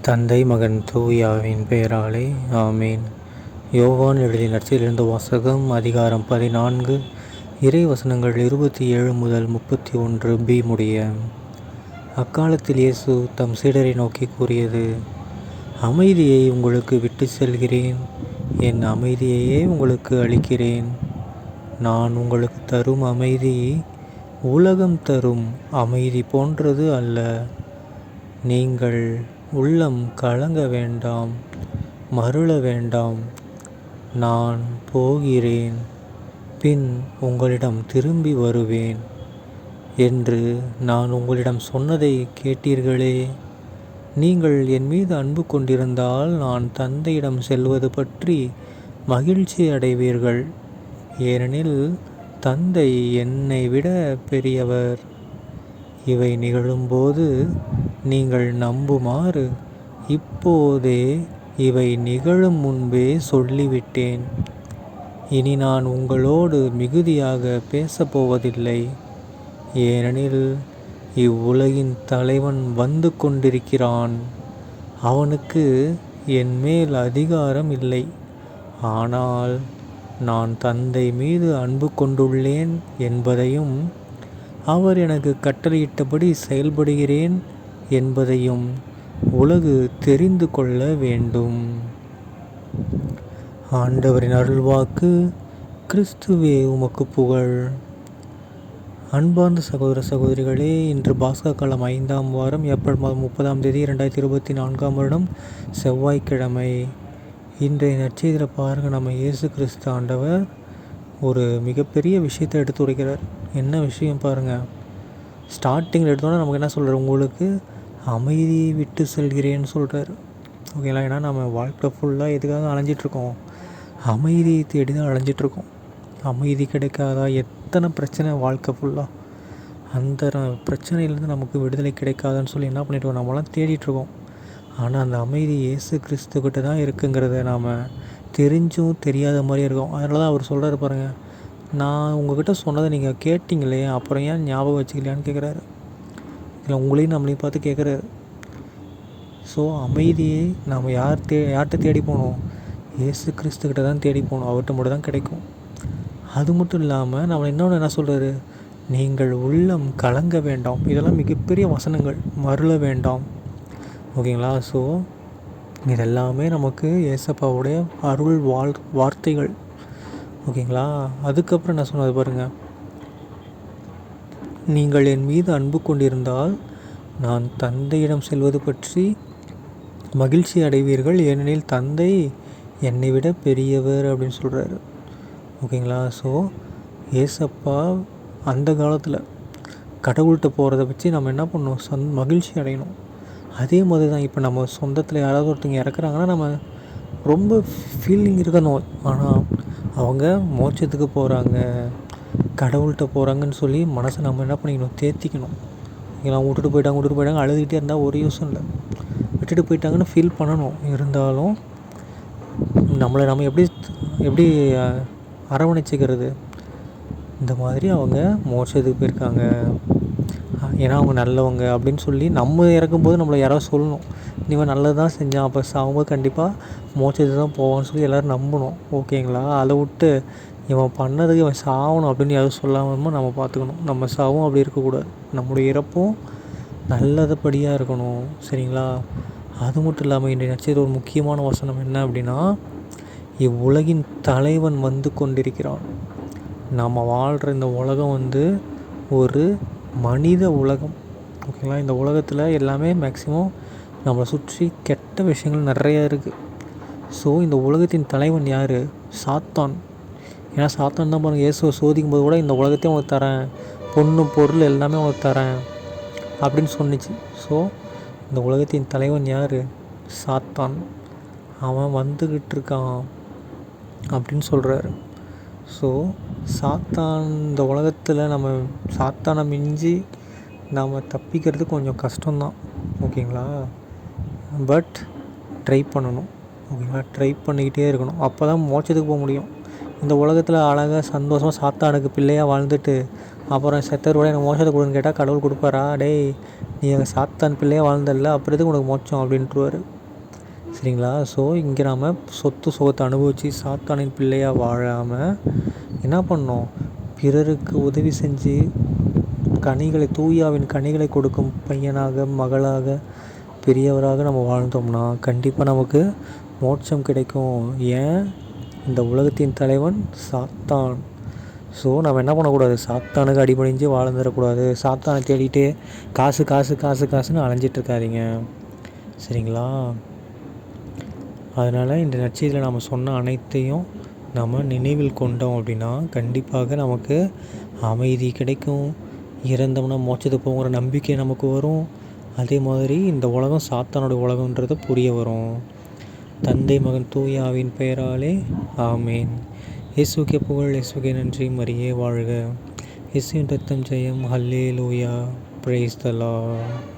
தந்தை மகன் தூயாவின் பெயராலே ஆமேன். யோவான் எழுதிய நற்செய்தியிலிருந்து வாசகம். அதிகாரம் 14, இறை வசனங்கள் 27 முதல் 31b முடிய. அக்காலத்தில் இயேசு தம் சீடரை நோக்கி கூறியது: அமைதியை உங்களுக்கு விட்டு செல்கிறேன், என் அமைதியையே உங்களுக்கு அளிக்கிறேன். நான் உங்களுக்கு தரும் அமைதி உலகம் தரும் அமைதி போன்றது அல்ல. நீங்கள் உள்ளம் கலங்க வேண்டாம், மருள வேண்டாம். நான் போகிறேன், பின் உங்களிடம் திரும்பி வருவேன் என்று நான் உங்களிடம் சொன்னதை கேட்டீர்களே. நீங்கள் என் மீது அன்பு கொண்டிருந்தால் நான் தந்தையிடம் செல்வது பற்றி மகிழ்ச்சி அடைவீர்கள். ஏனெனில் தந்தை என்னை விட பெரியவர். இவை நிகழும்போது நீங்கள் நம்புமாறு இப்போதே இவை நிகழும் முன்பே சொல்லிவிட்டேன். இனி நான் உங்களோடு மிகுதியாக பேசப்போவதில்லை, ஏனெனில் இவ்வுலகின் தலைவன் வந்து கொண்டிருக்கிறான். அவனுக்கு என் மேல் அதிகாரம் இல்லை. ஆனால் நான் தந்தை மீது அன்பு கொண்டுள்ளேன் என்பதையும் அவர் எனக்கு கட்டளையிட்டபடி செயல்படுகிறேன் என்பதையும் உலகு தெரிந்து கொள்ள வேண்டும். ஆண்டவரின் அருள்வாக்கு. கிறிஸ்துவே உமக்கு புகழ். அன்பார்ந்த சகோதர சகோதரிகளே, இன்று பாஸ்கா காலம் 5ஆம் வாரம், ஏப்ரல் மாதம் 30ஆம் தேதி 2024ஆம் வருடம், செவ்வாய்க்கிழமை. இன்றைய நற்செய்தியில் பாருங்கள், நம்ம இயேசு கிறிஸ்து ஆண்டவர் ஒரு மிகப்பெரிய விஷயத்தை எடுத்து உரைக்கிறார். என்ன விஷயம் பாருங்கள். ஸ்டார்டிங்கில் எடுத்தோன்னா நமக்கு என்ன சொல்கிறார்? உங்களுக்கு அமைதியை விட்டு செல்கிறேன்னு சொல்கிறார். ஓகேங்களா? ஏன்னா நம்ம வாழ்க்கை ஃபுல்லாக எதுக்காக அலைஞ்சிட்ருக்கோம்? அமைதியை தேடி தான் அலைஞ்சிட்ருக்கோம். அமைதி கிடைக்காதா? எத்தனை பிரச்சனை வாழ்க்கை ஃபுல்லாக. அந்த பிரச்சனையிலேருந்து நமக்கு விடுதலை கிடைக்காதான்னு சொல்லி என்ன பண்ணிட்டுருக்கோம்? நம்மளாம் தேடிட்டுருக்கோம். ஆனால் அந்த அமைதி இயேசு கிறிஸ்துக்கிட்ட தான் இருக்குங்கிறத நாம் தெரிஞ்சும் தெரியாத மாதிரியே இருக்கோம். அதனால தான் அவர் சொல்கிறாரு பாருங்கள், நான் உங்கள்கிட்ட சொன்னதை நீங்கள் கேட்டிங்களே, அப்புறம் ஏன் ஞாபகம் வச்சுக்கலையான்னு கேட்குறாரு. இல்லை, உங்களையும் நம்மளையும் பார்த்து கேட்குறாரு. ஸோ அமைதியை நாம் யார்கிட்ட தேடி போகணும்? இயேசு கிறிஸ்துக்கிட்ட தான் தேடி போகணும். அவர்கிட்ட மட்டும் தான் கிடைக்கும். அது மட்டும் இல்லாமல் நம்ம இன்னொன்று என்ன சொல்கிறாரு? நீங்கள் உள்ளம் கலங்க வேண்டாம். இதெல்லாம் மிகப்பெரிய வசனங்கள். மருள வேண்டாம். ஓகேங்களா? ஸோ இதெல்லாமே நமக்கு ஏசப்பாவுடைய அருள் வார்த்தைகள். ஓகேங்களா? அதுக்கப்புறம் என்ன சொன்னது பாருங்கள், நீங்கள் என் மீது அன்பு கொண்டிருந்தால் நான் தந்தையிடம் செல்வது பற்றி மகிழ்ச்சி அடைவீர்கள், ஏனெனில் தந்தை என்னை விட பெரியவர் அப்படின்னு சொல்கிறாரு. ஓகேங்களா? ஸோ ஏசப்பா அந்த காலத்தில் கடவுள்கிட்ட போகிறத வச்சு நம்ம என்ன பண்ணணும்? மகிழ்ச்சி அடையணும். அதே மாதிரி தான் இப்போ நம்ம சொந்தத்தில் யாராவது ஒருத்தங்க இறக்குறாங்கன்னா நம்ம ரொம்ப ஃபீலிங் இருக்கணும். ஆனால் அவங்க மோட்சத்துக்கு போகிறாங்க, கடவுள்கிட்ட போகிறாங்கன்னு சொல்லி மனசை நம்ம என்ன பண்ணிக்கணும்? தேர்த்திக்கணும். ஏன்னா விட்டுட்டு போயிட்டாங்க அழுதுகிட்டே இருந்தால் ஒரு யூஸும் இல்லை. விட்டுட்டு போயிட்டாங்கன்னு ஃபீல் பண்ணணும். இருந்தாலும் நம்மளை நம்ம எப்படி அரவணைச்சிக்கிறது? இந்த மாதிரி அவங்க மோட்சத்துக்கு போயிருக்காங்க, ஏன்னா அவங்க நல்லவங்க அப்படின்னு சொல்லி நம்ம இறக்கும்போது நம்மளை யாராவது சொல்லணும், இவன் நல்லது தான் செஞ்சான், அப்போ சாகும்போது கண்டிப்பாக மோட்சத்துக்கு தான் போவான்னு சொல்லி எல்லோரும் நம்பணும். ஓகேங்களா? அதை விட்டு இவன் பண்ணதுக்கு இவன் சாகணும் அப்படின்னு யாரும் சொல்லாமல் நம்ம பார்த்துக்கணும். நம்ம சாவும் அப்படி இருக்கக்கூடாது. நம்முடைய இறப்பும் நல்லதுபடியாக இருக்கணும். சரிங்களா? அது மட்டும் இல்லாமல் இன்றைய நட்சத்திரம் ஒரு முக்கியமான வசனம் என்ன அப்படின்னா, இவ்வுலகின் தலைவன் வந்து கொண்டிருக்கிறான். நாம் வாழ்கிற இந்த உலகம் ஒரு மனித உலகம். ஓகேங்களா? இந்த உலகத்தில் எல்லாமே மேக்ஸிமம் நம்மளை சுற்றி கெட்ட விஷயங்கள் நிறையா இருக்குது. ஸோ இந்த உலகத்தின் தலைவன் யார்? சாத்தான். ஏன்னா சாத்தான் தான் பாருங்கள், இயேசுவை சோதிக்கும் போது கூட இந்த உலகத்தையும் உனக்கு தரேன், பொண்ணு பொருள் எல்லாமே உனக்கு தரேன் அப்படின்னு சொன்னிச்சு. ஸோ இந்த உலகத்தின் தலைவன் யார்? சாத்தான். அவன் வந்துக்கிட்டு இருக்கான் அப்படின்னு சொல்கிறாரு. ஸோ சாத்தான் இந்த உலகத்தில் நம்ம சாத்தானை மிஞ்சி நாம் தப்பிக்கிறது கொஞ்சம் கஷ்டம்தான். ஓகேங்களா? பட் ட்ரை பண்ணணும். ஓகேங்களா? ட்ரை பண்ணிக்கிட்டே இருக்கணும். அப்போ தான் மோட்சத்துக்கு போக முடியும். இந்த உலகத்தில் அழகாக சந்தோஷமாக சாத்தானுக்கு பிள்ளையாக வாழ்ந்துட்டு அப்புறம் செத்தரோட எனக்கு மோட்சத்தை கொடுன்னு கேட்டால் கடவுள் கொடுப்பாரா? டேய், நீ எங்கள் சாத்தான் பிள்ளையாக வாழ்ந்தல்ல, அப்புறம் எதுக்கு உனக்கு மோட்சம் அப்படின்ட்டுருவார். சரிங்களா? ஸோ இங்கே நாம் சொத்து சுகத்தை அனுபவித்து சாத்தானின் பிள்ளையாக வாழாமல் என்ன பண்ணோம்? பிறருக்கு உதவி செஞ்சு தூயாவின் கனிகளை கொடுக்கும் பையனாக, மகளாக, பெரியவராக நம்ம வாழ்ந்தோம்னா கண்டிப்பாக நமக்கு மோட்சம் கிடைக்கும். ஏன்? இந்த உலகத்தின் தலைவன் சாத்தான். ஸோ நம்ம என்ன பண்ணக்கூடாது? சாத்தானுக்கு அடிபணிஞ்சு வாழ்ந்துடக்கூடாது. சாத்தானை தேடிட்டு காசு காசு காசு காசுன்னு அலைஞ்சிட்ருக்காதீங்க. சரிங்களா? அதனால் இந்த நற்செய்தியில் நாம் சொன்ன அனைத்தையும் நம்ம நினைவில் கொண்டோம் அப்படின்னா கண்டிப்பாக நமக்கு அமைதி கிடைக்கும். இறந்தோம்னா மோட்சத்துக்கு போகிற நம்பிக்கை நமக்கு வரும். அதே மாதிரி இந்த உலகம் சாத்தானோட உலகன்றது புரிய வரும். தந்தை, மகன், தூய ஆவியின் பெயராலே ஆமேன். இயேசுக்கே புகழ், இயேசுக்கே நன்றி, மரியே வாழ்க. இயேசுவின் ரத்தம் ஜெயம். ஹல்லேலூயா. Praise the Lord.